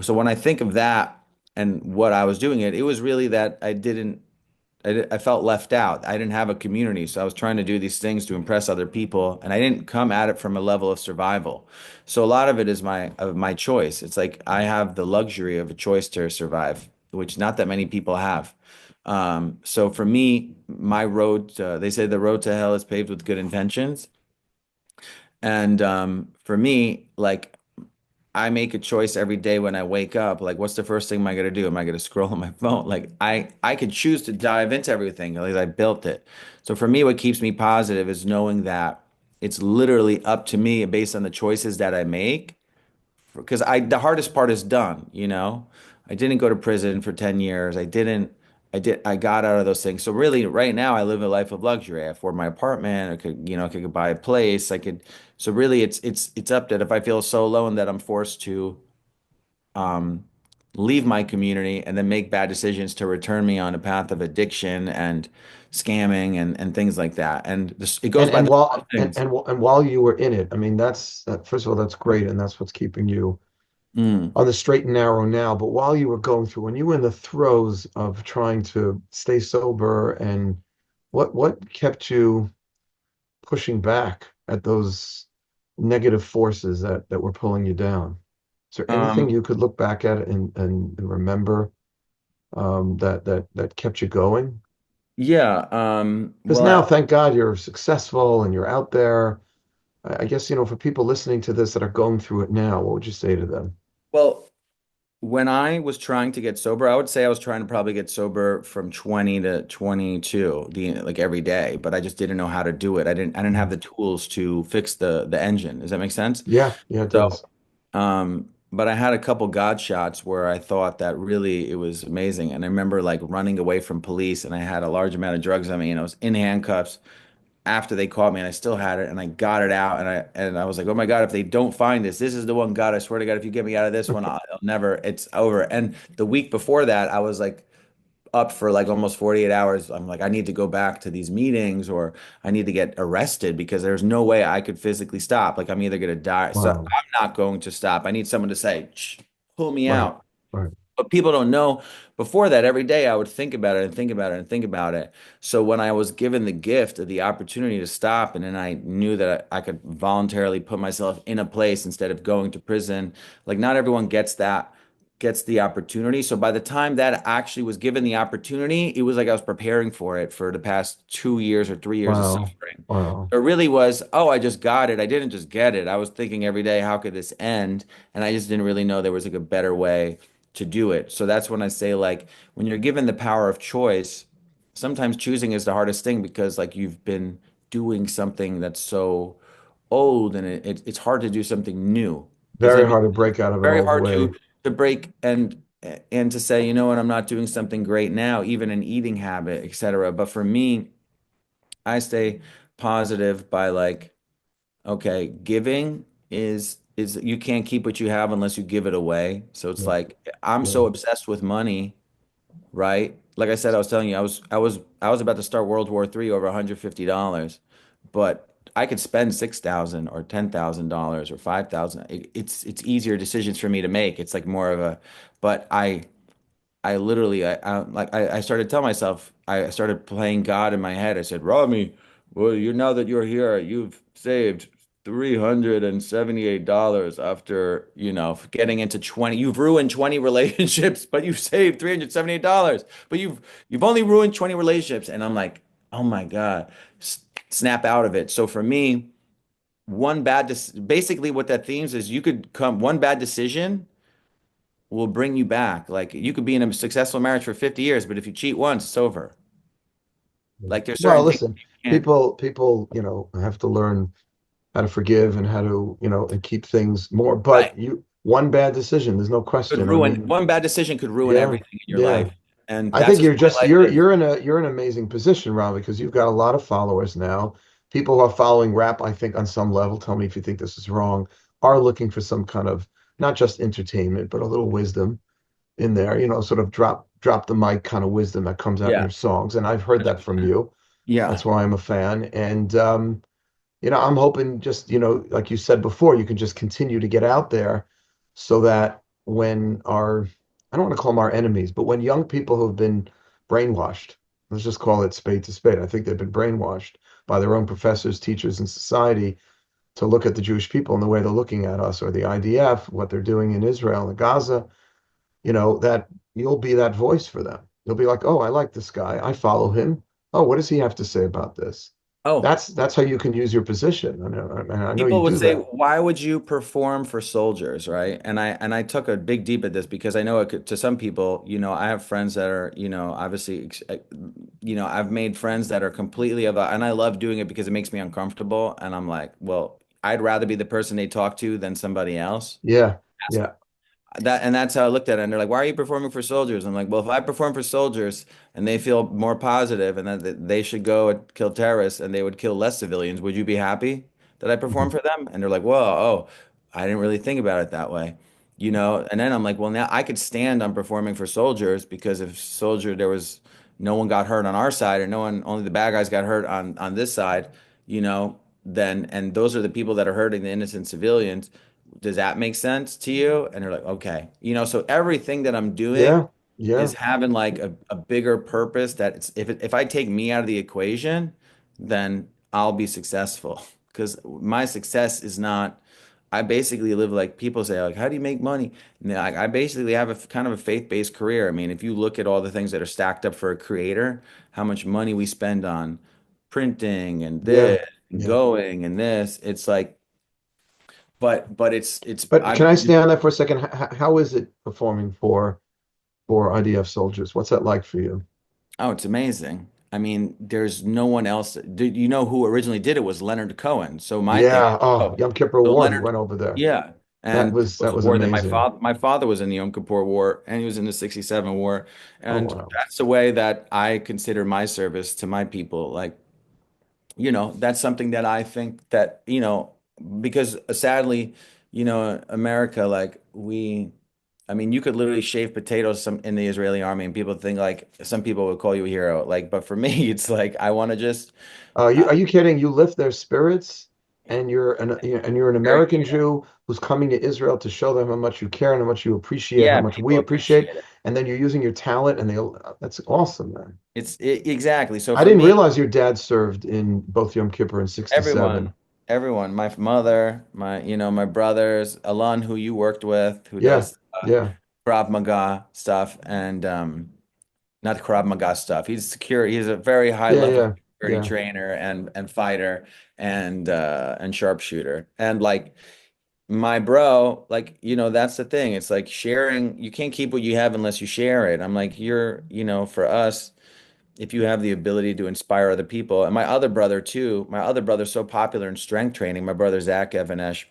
So when I think of that and what I was doing it was really that I felt left out. I didn't have a community, so I was trying to do these things to impress other people, and I didn't come at it from a level of survival. So a lot of it is my choice. It's like I have the luxury of a choice to survive, which not that many people have. So for me, they say the road to hell is paved with good intentions, and for me, like I make a choice every day when I wake up. Like, what's the first thing am I gonna do? Am I gonna scroll on my phone? Like, I could choose to dive into everything. Like, I built it. So for me, what keeps me positive is knowing that it's literally up to me based on the choices that I make because the hardest part is done. I didn't go to prison for 10 years. I got out of those things. So really right now I live a life of luxury. I afford my apartment. I could buy a place. So really it's up that if I feel so alone that I'm forced to um leave my community and then make bad decisions to return me on a path of addiction and scamming and things like that. And this, it goes And by and the small while things. and while you were in it, I mean, first of all, that's great, and that's what's keeping you Mm. on the straight and narrow now. But while you were going through, when you were in the throes of trying to stay sober, and what kept you pushing back at those negative forces that were pulling you down? Is there anything Um, you could look back at and remember that kept you going? yeah. Because Well, now, thank God, you're successful and you're out there. I guess, for people listening to this that are going through it now, what would you say to them? well, when I was trying to get sober, I would say I was trying to probably get sober from 20 to 22, like every day, but I just didn't know how to do it. I didn't have Mhm. the tools to fix the engine. Does that make sense? Yeah, yeah, it So, does. but I had a couple God shots where I thought that really it was amazing. And I remember like running away from police and I had a large amount of drugs on me and I was in handcuffs after they caught me and I still had it and I got it out and I was like, oh my God, if they don't find this is the one. God, I swear to God, if you get me out of this one, I'll never, it's over. And the week before that, I was like up for like almost 48 hours. I'm like, I need to go back to these meetings or I need to get arrested because there's no way I could physically stop. Like I'm either going to die. So Wow. I'm not going to stop. I need someone to say, "Shh, pull me Right, out." right. But people don't know. Before that, every day I would think about it and think about it and think about it. So when I was given the gift of the opportunity to stop, and then I knew that I could voluntarily put myself in a place instead of going to prison, like not everyone gets the opportunity. So by the time that actually was given the opportunity, it was like I was preparing for it for the past 2 years or 3 years of Wow. suffering. Wow. It really was, oh, I just got it. I didn't just get it. I was thinking every day, how could this end? And I just didn't really know there was like a better way to do it. So that's when I say, like, when you're given the power of choice, sometimes choosing is the hardest thing because, like, you've been doing something that's so old and it's hard to do something new. Does that Very make hard to break out of an very old hard way. to break and to say, you know what, I'm not doing something great now, even an eating habit, etc. But for me, I stay positive by like, okay, giving is you can't keep what you have unless you give it away. So it's Yeah, like I'm yeah. so obsessed with money, right? Like I said, I was telling you, I was about to start World War III over $150, but I could spend 6,000 or $10,000 or 5,000. It's easier decisions for me to make. It's like more of a, but I literally, I started telling myself, I started playing God in my head. I said, Rami, well, now that you're here, you've saved $378 after, getting into 20. You've ruined 20 relationships, but you've saved $378. But you've only ruined 20 relationships. And I'm like, oh my God, snap out of it. So for me, basically what that themes is you could come one bad decision will bring you back. Like you could be in a successful marriage for 50 years, but if you cheat once, it's over. Yeah. Like there's Well, certain things listen, you can't. people, have to learn how to forgive and how to, and keep things more. Right. But one bad decision, there's no Could question. I ruin mean, one bad decision could ruin yeah, everything in your yeah. life. And I that's think just the way life is. you're in an amazing position, Ron, because you've got a lot of followers now. People who are following rap, I think, on some level, tell me if you think this is wrong, are looking for some kind of not just entertainment, but a little wisdom in there, sort of drop the mic kind of wisdom that comes out in Yeah. your songs. And I've heard that from 100%. you. Yeah. That's why I'm a fan. And I'm hoping just, like you said before, you can just continue to get out there so that when I don't want to call them our enemies, but when young people who have been brainwashed, let's just call it spade to spade. I think they've been brainwashed by their own professors, teachers, and society to look at the Jewish people and the way they're looking at us, or the IDF, what they're doing in Israel and Gaza, that you'll be that voice for them. You'll be like, oh, I like this guy. I follow him. Oh, what does he have to say about this? Oh, That's how you can use your position. I know you people would do say, that. why would you perform for soldiers, right? And I took a big deep at this because I know to some people, I have friends that are, obviously, I've made friends that are completely about, and I love doing it because it makes me uncomfortable. And I'm like, well, I'd rather be the person they talk to than somebody else. Yeah, yeah. That's how I looked at it. And they're like, "Why are you performing for soldiers?" I'm like, "Well, if I perform for soldiers and they feel more positive and that they should go and kill terrorists and they would kill less civilians, would you be happy that I perform Mhm. for them?" And they're like, "Whoa, oh, I didn't really think about it that way." And then I'm like, well, now I could stand on performing for soldiers because if soldier there was no one got hurt on our side or no one only the bad guys got hurt on this side, then and those are the people that are hurting the innocent civilians. Does that make sense to you? And they're like, okay. So everything that I'm doing Yeah, yeah, is having like a bigger purpose that if I take me out of the equation, then I'll be successful. Because my success is not, I basically live like people say, like, how do you make money? And like, I basically have a kind of a faith-based career. I mean, if you look at all the things that are stacked up for a creator, how much money we spend on printing and yeah, this and yeah. going and this, it's like, but it's But I can I stay on that for a second? How is it performing for IDF soldiers? What's that like for you? Oh, it's amazing. I mean, there's no one else. You know who originally did it was Leonard Cohen. So my thing, Yeah. Oh, oh, Yom Kippur so War. He Leonard, went over there. yeah, That and was it was that a was war that amazing. my father was in the Yom Kippur War, and he was in the '67 war, Oh and wow. that's the way that I consider my service to my people. Like, that's something that I think that, because sadly, America, like I mean, you could literally shave potatoes in the Israeli army and people think like some people would call you a hero. Like, but for me, it's like I want to just You uh, are you kidding? You lift their spirits, and you're an very American Jew who's coming to Israel to show them how much you care and how much you appreciate, how yeah, much we people appreciate, appreciate it. and then you're using your talent, and that's awesome, man. Exactly. So I for didn't me, realize your dad served in both Yom Kippur and '67. everyone, everyone, my mother, my brothers, Alon, who you worked with, who Yeah, does yeah, Krav Maga stuff and not Krav Maga stuff. He's secure. He's a very high yeah, level yeah, security yeah. trainer and fighter and sharpshooter. And like my bro, like that's the thing. It's like sharing. You can't keep what you have unless you share it. I'm like for us, if you have the ability to inspire other people, and my other brother too. My other brother's so popular in strength training. My brother Zach Evanesh.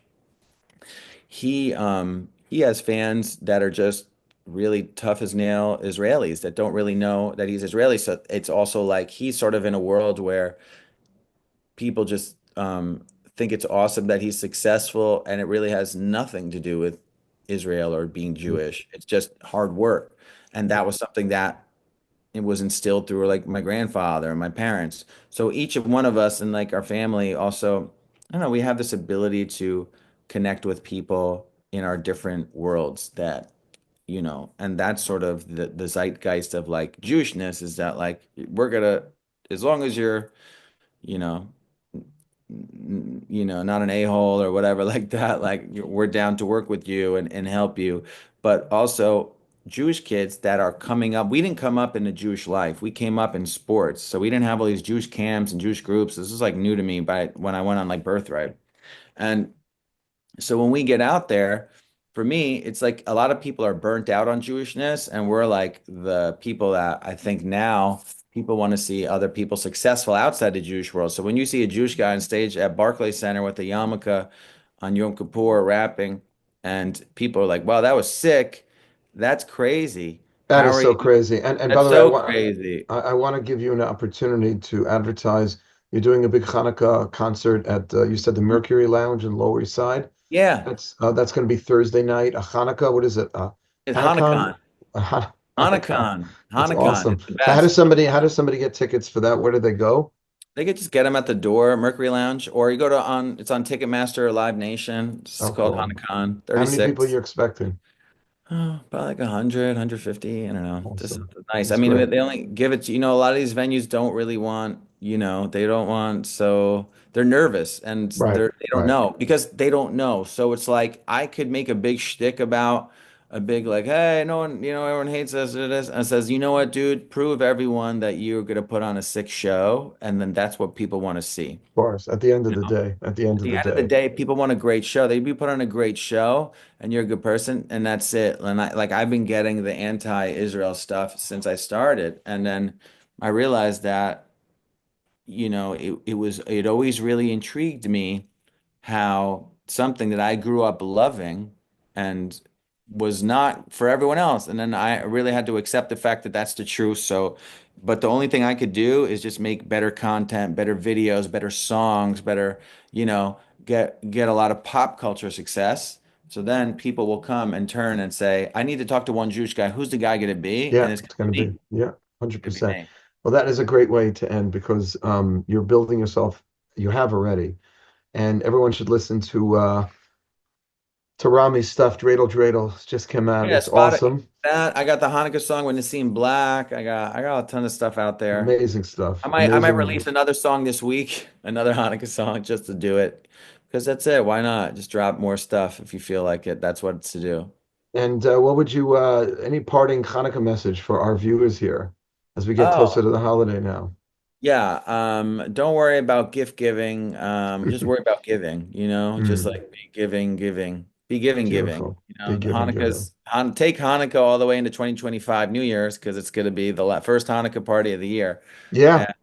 He has fans that are just really tough as nail Israelis that don't really know that he's Israeli. So it's also like he's sort of in a world where people just think it's awesome that he's successful, and it really has nothing to do with Israel or being Jewish. It's just hard work, and that was something that it was instilled through like my grandfather and my parents. So each of one of us in like our family also, I don't know, we have this ability to connect with people in our different worlds that, and that's sort of the zeitgeist of like Jewishness is that like we're gonna, as long as you're, you know, not an a-hole or whatever like that, like we're down to work with you and help you. But also Jewish kids that are coming up, we didn't come up in the Jewish life. We came up in sports. So we didn't have all these Jewish camps and Jewish groups. This is like new to me by when I went on like Birthright. And so when we get out there, for me, it's like a lot of people are burnt out on Jewishness, and we're like the people that I think now people want to see other people successful outside the Jewish world. So when you see a Jewish guy on stage at Barclays Center with a yarmulke on Yom Kippur rapping, and people are like, "Wow, that was sick. That's crazy. That How is are so you?" crazy. And by That's the way, so crazy. I want to give you an opportunity to advertise. You're doing a big Hanukkah concert at you said the Mercury Lounge in Lower East Side. Yeah, That's going to be Thursday night. A Hanukkah. What is it? it's Hanukkah. Hanukkah. Hanukkah. That's Hanukkah. awesome. It's the So best. how does somebody get tickets for that? Where do they go? They could just get them at the door, Mercury Lounge, or you go to it's on Ticketmaster or Live Nation. It's Oh, called cool. HanaCon How many people are 36. you expecting? Oh, about like 100, 150. I don't know. Just Awesome. something nice. I That's mean, great. they only give it to, a lot of these venues don't really want, they don't want, so they're nervous and Right. they don't Right. know because they don't know. So it's like I could make a big shtick about a big like, hey, no one, everyone hates us, and says, you know what, dude, prove everyone that you're gonna put on a sick show, and then that's what people want to see. Of course. At the end of You the know? day. At the end At of the the end of the day. day, people want a great show. They be put on a great show, and you're a good person, and that's it. And I've been getting the anti-Israel stuff since I started, and then I realized that, it always really intrigued me how something that I grew up loving and was not for everyone else. And then I really had to accept the fact that that's the truth. So, but the only thing I could do is just make better content, better videos, better songs, better, get a lot of pop culture success. So then people will come and turn and say, I need to talk to one Jewish guy. Who's the guy going to be? And Yeah, it's going it's going to to be be. me. Yeah, Could be 100%. me. Well, that is a great way to end because you're building yourself. You have already, and everyone should listen to Rami's stuff. Dreidel Dreidel just came out. Yeah, It's spot it. awesome, That I got the Hanukkah song with Nassim Black. I got a ton of stuff out there. amazing stuff, I might amazing. release another song this week, another Hanukkah song just to do it. Because that's it. Why not? Just drop more stuff if you feel like it. That's what it's to do. And what would you any parting Hanukkah message for our viewers here as we get closer Oh, to the holiday now? yeah. Don't worry about gift giving. Just worry about giving, just Mm, like be giving, giving. Be giving, giving. beautiful. Be giving, giving. Take Hanukkah all the way into 2025 New Year's because it's going to be the first Hanukkah party of the year. Yeah. And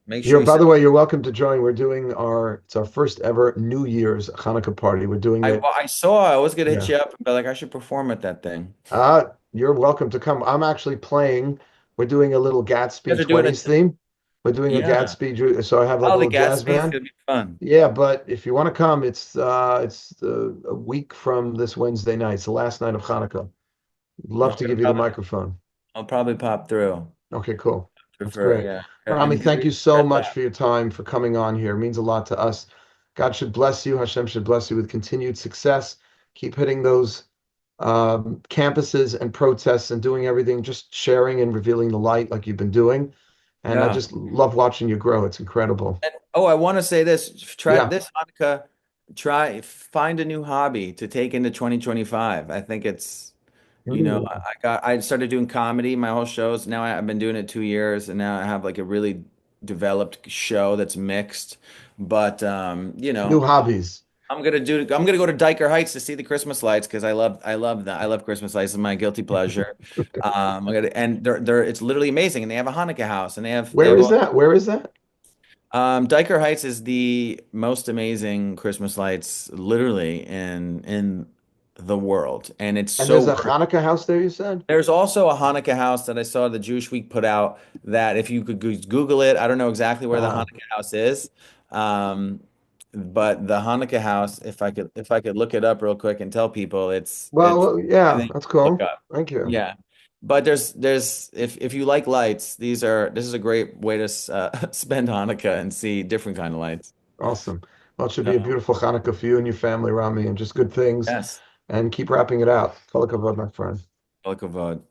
make sure You're, you by send. the way, you're welcome to join. We're doing it's our first ever New Year's Hanukkah party. We're doing it. I saw. I was gonna hit Yeah. you up and be like, I should perform at that thing. You're welcome to come. I'm actually playing. We're doing a little You Gatsby guys are doing a 20s theme. We're doing a yeah. So I have like a Oh, the little jazz Gatsby is band. gonna be fun. Yeah, but if you want to come, it's a week from this Wednesday night. It's the last night of Hanukkah. Love to Okay, give you the microphone. I'll probably pop through. Okay, cool. That's Prefer, great. yeah. Rami, And give thank me you so red much lab. for your time, for coming on here. It means a lot to us. God should bless you. Hashem should bless you with continued success. Keep hitting those campuses and protests and doing everything, just sharing and revealing the light like you've been doing. And I Yeah. just love watching you grow. It's incredible. And oh, I want to say this. Try Yeah. this Hanukkah. Find a new hobby to take into 2025. I think it's, Mm. I started doing comedy, my whole shows. Now I've been doing it 2 years, and now I have like a really developed show that's mixed. But New hobbies. I'm gonna go to Diker Heights to see the Christmas lights because I love Christmas lights. It's my guilty pleasure. And it's literally amazing. And they have a Hanukkah house, and they Where have is that? Where is that? Diker Heights is the most amazing Christmas lights literally in the world, and it's And there's so a Hanukkah house there, you said? there's also a Hanukkah house that I saw the Jewish Week put out that if you could Google it, I don't know exactly where the Uh, Hanukkah house is. Um, but the Hanukkah house, if I could look it up real quick and tell people it's I yeah, think that's look cool. up. Thank you. Yeah. But there's if you like lights, this is a great way to spend Hanukkah and see different kind of lights. Awesome. Well, it should be a So, beautiful Hanukkah for you and your family, Rami, and just good things. yes. And keep wrapping it out. Kol hakavod, my friend. All